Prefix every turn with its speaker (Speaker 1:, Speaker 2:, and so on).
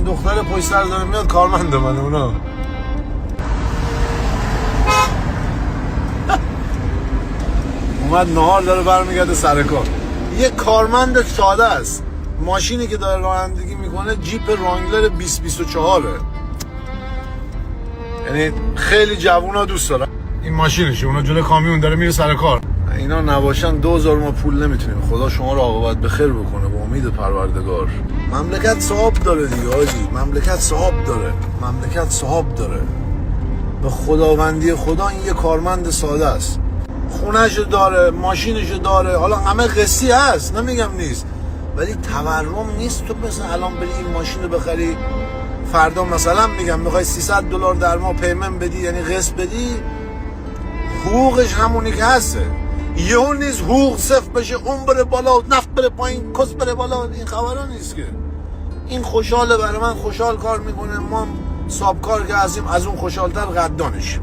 Speaker 1: دختر پشت سر داره میاد کارمنده من اونا. اومد نهار داره برمیگرده سر کار. یه کارمند ساده است. ماشینی که داره رانندگی میکنه جیپ رانگلر 2024 یعنی خیلی جوونا دوست دارن این ماشینشه. اونا جلوی کامیون داره میره سر کار. اینا نباشن 2000 ما پول نمیتونیم. خدا شما رو عاقبت بخیر بکنه به امید پروردگار. مملکت صاحب داره دیگه حاجی. مملکت صاحب داره. مملکت صاحب داره. به خداوندی خدا این یه کارمند ساده است. خونه‌شو داره، ماشینشو داره، حالا همه قصی هست نمیگم نیست، ولی تورم نیست. تو مثلا الان بری این ماشین رو بخری، فردا مثلا میگم میخوای $300 در ماه پیمنت بدی، یعنی قسط بدی، حقوقش همونی که هسته. یهو نیست حقوق صفر بشه، اون بره بالا، نفت بره پایین، کس بره بالا. این خبرها نیست که. این خوشحاله، برای من خوشحال کار میکنه. ما سابکار که هستیم از اون خوشحالتر قدردانش.